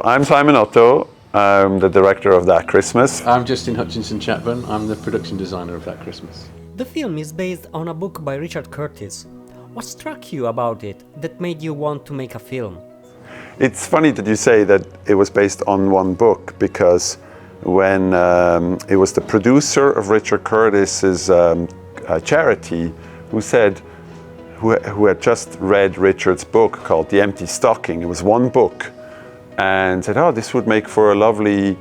I'm Simon Otto. I'm the director of That Christmas. I'm Justin Hutchinson-Chatburn. I'm the production designer of That Christmas. The film is based on a book by Richard Curtis. What struck you about it that made you want to make a film? It's funny that you say that it was based on one book, because when it was the producer of Richard Curtis's charity who had just read Richard's book called The Empty Stocking. It was one book, and said, oh, this would make for a lovely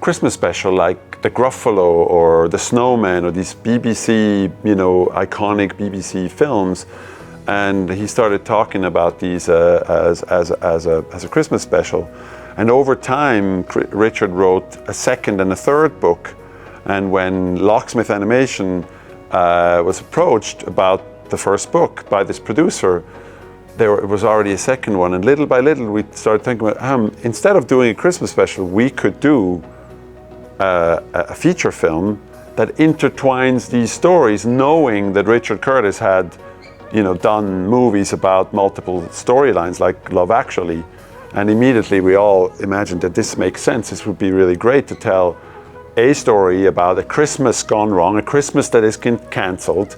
Christmas special like The Gruffalo or The Snowman or these BBC, iconic BBC films. And he started talking about these as a Christmas special. And over time, Richard wrote a second and a third book. And when Locksmith Animation was approached about the first book by this producer, there was already a second one. And little by little, we started thinking about, instead of doing a Christmas special, we could do a feature film that intertwines these stories, knowing that Richard Curtis had done movies about multiple storylines like Love Actually. And immediately we all imagined that this makes sense. This would be really great to tell a story about a Christmas gone wrong, a Christmas that is cancelled,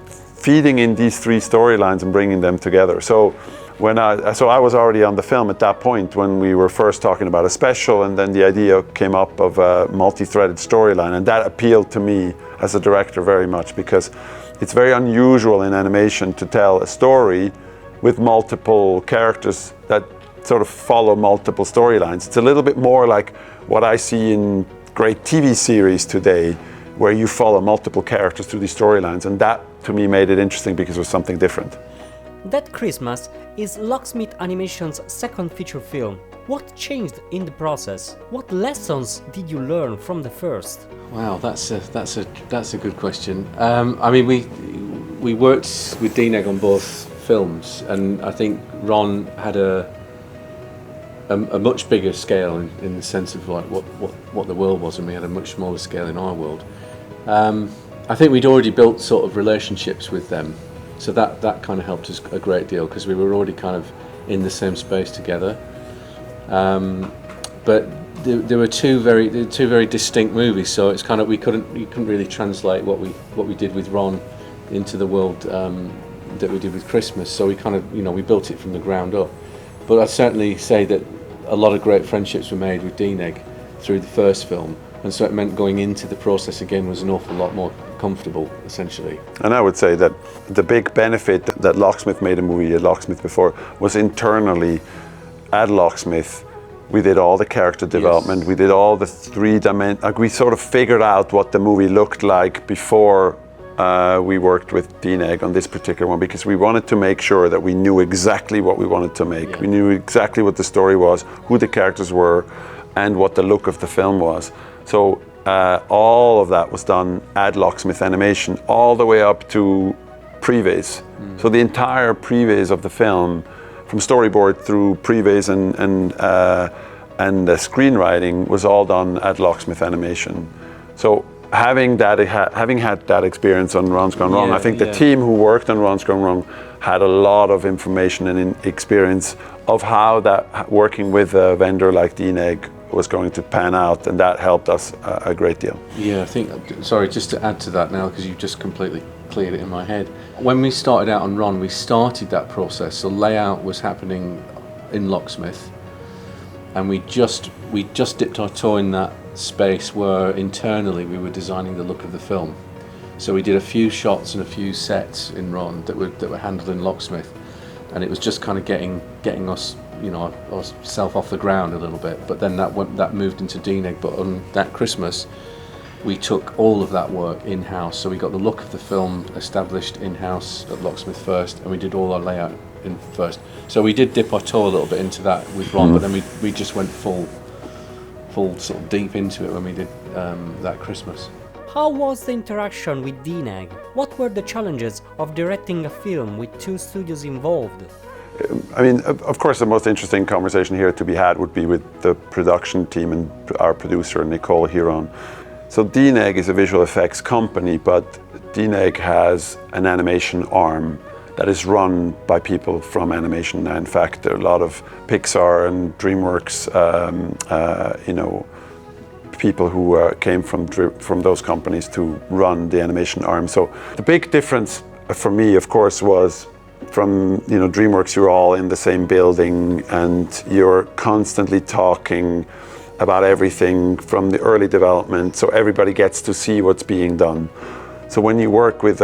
feeding in these three storylines and bringing them together. So I was already on the film at that point when we were first talking about a special, and then the idea came up of a multi-threaded storyline, and that appealed to me as a director very much, because it's very unusual in animation to tell a story with multiple characters that sort of follow multiple storylines. It's a little bit more like what I see in great TV series today, where you follow multiple characters through these storylines, and that to me made it interesting because it was something different. That Christmas is Locksmith Animation's second feature film. What changed in the process? What lessons did you learn from the first? Wow, that's a good question. We worked with DNEG on both films, and I think Ron had a much bigger scale in the sense of like what the world was, and we had a much smaller scale in our world. I think we'd already built sort of relationships with them, so that kind of helped us a great deal, because we were already kind of in the same space together. But there were two very distinct movies, so it's kind of you couldn't really translate what we did with Ron into the world that we did with Christmas. So we kind of we built it from the ground up. But I'd certainly say that a lot of great friendships were made with DNEG through the first film, and so it meant going into the process again was an awful lot more comfortable, essentially. And I would say that the big benefit that Locksmith made a movie at Locksmith before was internally at Locksmith. We did all the character development, yes. We did all the we sort of figured out what the movie looked like before we worked with DNEG on this particular one, because we wanted to make sure that we knew exactly what we wanted to make. Yeah. We knew exactly what the story was, who the characters were, and what the look of the film was. So all of that was done at Locksmith Animation, all the way up to previs. So the entire previs of the film, from storyboard through previs and screenwriting, was all done at Locksmith Animation. So having had that experience on Ron's Gone Wrong, I think the team who worked on Ron's Gone Wrong had a lot of information and experience of how that working with a vendor like DNEG was going to pan out, and that helped us a great deal. Yeah, I think, sorry, just to add to that now, because you've just completely cleared it in my head. When we started out on Ron, we started that process. So layout was happening in Locksmith, and we just dipped our toe in that space where internally we were designing the look of the film. So we did a few shots and a few sets in Ron that were handled in Locksmith, and it was just kind of getting us ourselves off the ground a little bit. But then that moved into DNEG. But on That Christmas, we took all of that work in-house. So we got the look of the film established in-house at Locksmith first, and we did all our layout in first. So we did dip our toe a little bit into that with Ron, but then we just went full sort of deep into it when we did That Christmas. How was the interaction with DNEG? What were the challenges of directing a film with two studios involved? I mean, of course, the most interesting conversation here to be had would be with the production team and our producer, Nicole Huron. So DNEG is a visual effects company, but DNEG has an animation arm that is run by people from animation. In fact, there are a lot of Pixar and DreamWorks, people who came from those companies to run the animation arm. So the big difference for me, of course, was from DreamWorks. You're all in the same building and you're constantly talking about everything from the early development, so everybody gets to see what's being done. So when you work with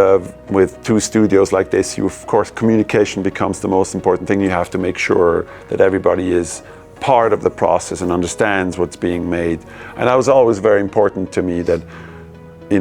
two studios like this, of course, communication becomes the most important thing. You have to make sure that everybody is part of the process and understands what's being made. And that was always very important to me, that,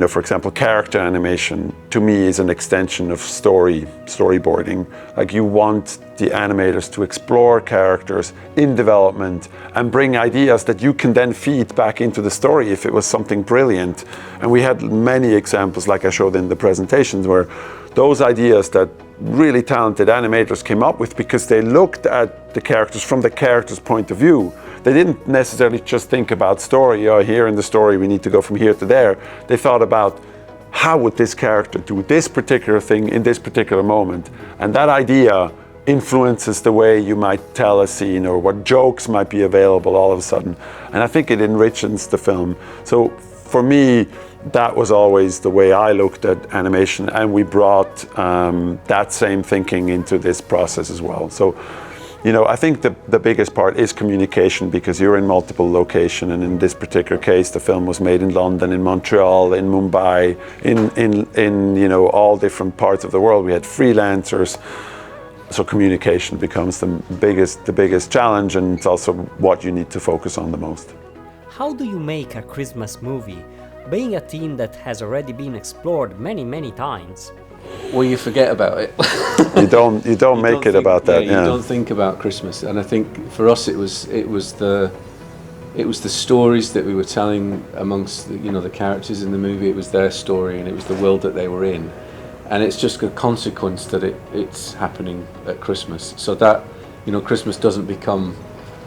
for example, character animation to me is an extension of storyboarding. Like, you want the animators to explore characters in development and bring ideas that you can then feed back into the story if it was something brilliant. And we had many examples, like I showed in the presentations, where those ideas that really talented animators came up with, because they looked at the characters from the character's point of view. They didn't necessarily just think about story, here in the story we need to go from here to there. They thought about, how would this character do this particular thing in this particular moment? And that idea influences the way you might tell a scene, or what jokes might be available all of a sudden. And I think it enriches the film. So for me, that was always the way I looked at animation, and we brought that same thinking into this process as well. So, I think the biggest part is communication, because you're in multiple locations, and in this particular case, the film was made in London, in Montreal, in Mumbai, in all different parts of the world. We had freelancers. So communication becomes the biggest challenge, and it's also what you need to focus on the most. How do you make a Christmas movie, being a theme that has already been explored many times? Well, you forget about it. you don't make it about that. You don't think about Christmas, and I think for us it was the stories that we were telling amongst the characters in the movie. It was their story, and it was the world that they were in. And it's just a consequence that it's happening at Christmas. So that, Christmas doesn't become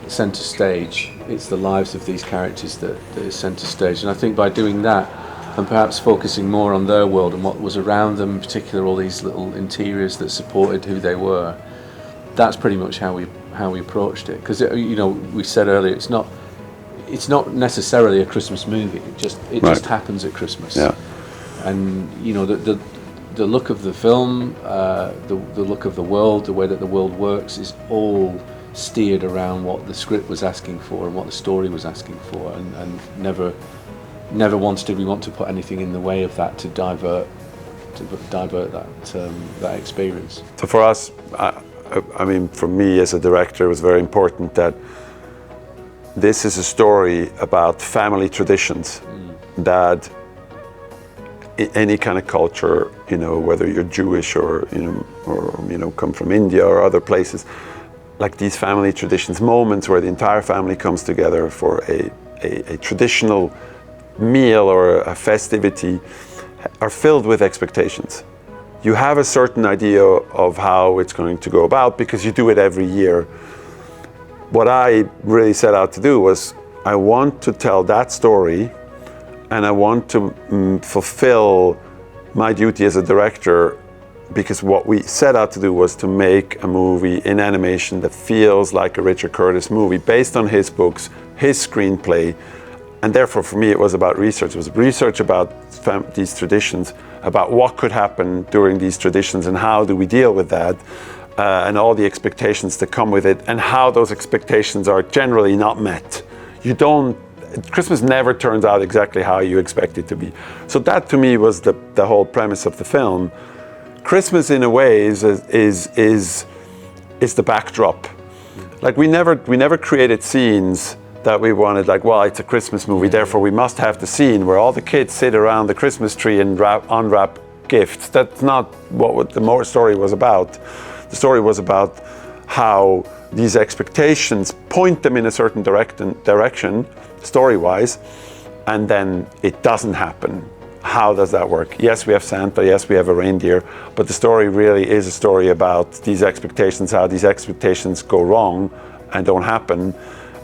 centre stage. It's the lives of these characters that is centre stage. And I think by doing that, and perhaps focusing more on their world and what was around them, in particular all these little interiors that supported who they were, that's pretty much how we approached it. Because we said earlier, it's not necessarily a Christmas movie. It just happens at Christmas. Yeah. And the look of the film, the look of the world, the way that the world works is all steered around what the script was asking for and what the story was asking for, and never once did we want to put anything in the way of that to divert that experience. So for us, for me as a director, it was very important that this is a story about family traditions that any kind of culture, whether you're Jewish or come from India or other places, like these family traditions, moments where the entire family comes together for a traditional meal or a festivity, are filled with expectations. You have a certain idea of how it's going to go about because you do it every year. What I really set out to do was, I want to tell that story, and I want to fulfill my duty as a director, because what we set out to do was to make a movie in animation that feels like a Richard Curtis movie based on his books, his screenplay. And therefore, for me, it was about research. It was research about these traditions, about what could happen during these traditions and how do we deal with that, and all the expectations that come with it, and how those expectations are generally not met. Christmas never turns out exactly how you expect it to be. So that to me was the whole premise of the film. Christmas in a way is the backdrop. Like we never created scenes that we wanted, like, well, it's a Christmas movie, therefore we must have the scene where all the kids sit around the Christmas tree and unwrap gifts. That's not what the story was about. The story was about how these expectations point them in a certain direction, story-wise, and then it doesn't happen. How does that work? Yes, we have Santa, yes, we have a reindeer, but the story really is a story about these expectations, how these expectations go wrong and don't happen,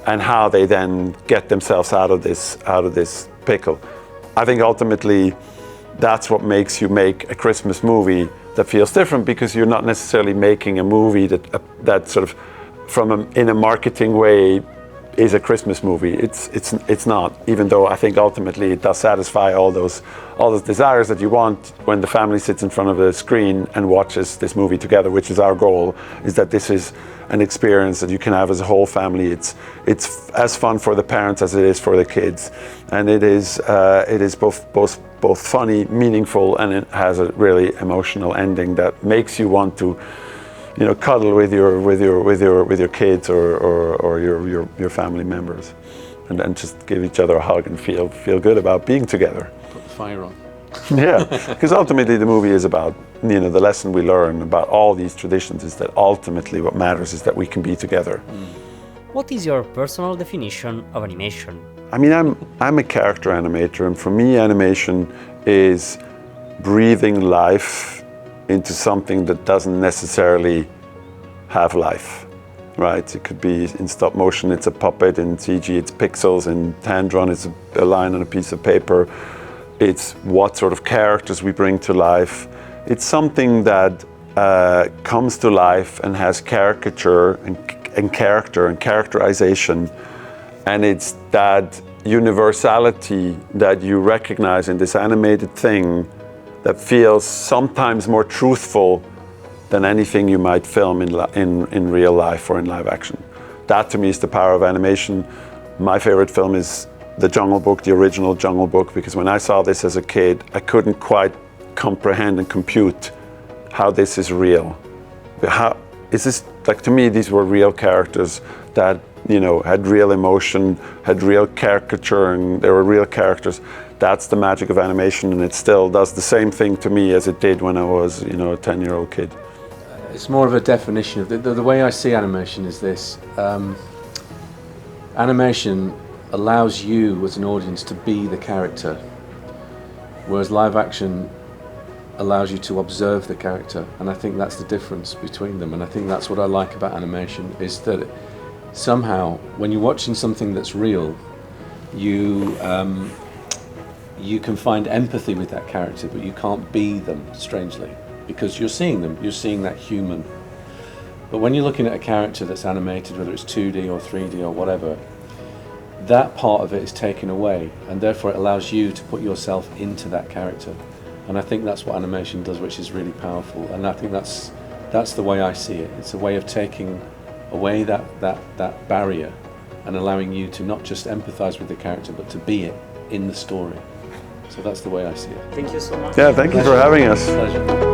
and how they then get themselves out of this pickle. I think ultimately that's what makes you make a Christmas movie that feels different, because you're not necessarily making a movie that sort of in a marketing way is a Christmas movie. It's not, even though I think ultimately it does satisfy all those desires that you want when the family sits in front of a screen and watches this movie together, which is our goal, is that this is an experience that you can have as a whole family. It's as fun for the parents as it is for the kids, and it is both funny, meaningful, and it has a really emotional ending that makes you want to, you know, cuddle with your kids or your family members, and then just give each other a hug and feel good about being together. Put the fire on. Yeah, because ultimately the movie is about, you know, the lesson we learn about all these traditions is that ultimately what matters is that we can be together. What is your personal definition of animation? I mean, I'm a character animator, and for me animation is breathing life into something that doesn't necessarily have life, right? It could be in stop motion, it's a puppet; in CG, it's pixels; in hand drawn, it's a line on a piece of paper. It's what sort of characters we bring to life. It's something that comes to life and has caricature and character and characterization, and it's that universality that you recognize in this animated thing that feels sometimes more truthful than anything you might film in real life or in live action. That to me is the power of animation. My favorite film is The Jungle Book, the original Jungle Book, because when I saw this as a kid, I couldn't quite comprehend and compute how this is real. How is this, like, to me, these were real characters that, you know, had real emotion, had real caricature, and they were real characters. That's the magic of animation, and it still does the same thing to me as it did when I was, you know, a 10-year-old kid. It's more of a definition of the way I see animation is this. Animation allows you as an audience to be the character, whereas live action allows you to observe the character, and I think that's the difference between them, and I think that's what I like about animation, is that somehow when you're watching something that's real, you can find empathy with that character, but you can't be them, strangely, because you're seeing them, you're seeing that human. But when you're looking at a character that's animated, whether it's 2D or 3D or whatever, that part of it is taken away, and therefore it allows you to put yourself into that character. And I think that's what animation does, which is really powerful, and I think that's the way I see it. It's a way of taking away that barrier and allowing you to not just empathize with the character, but to be it in the story. So that's the way I see it. Thank you so much. Yeah, thank you for having us. Pleasure.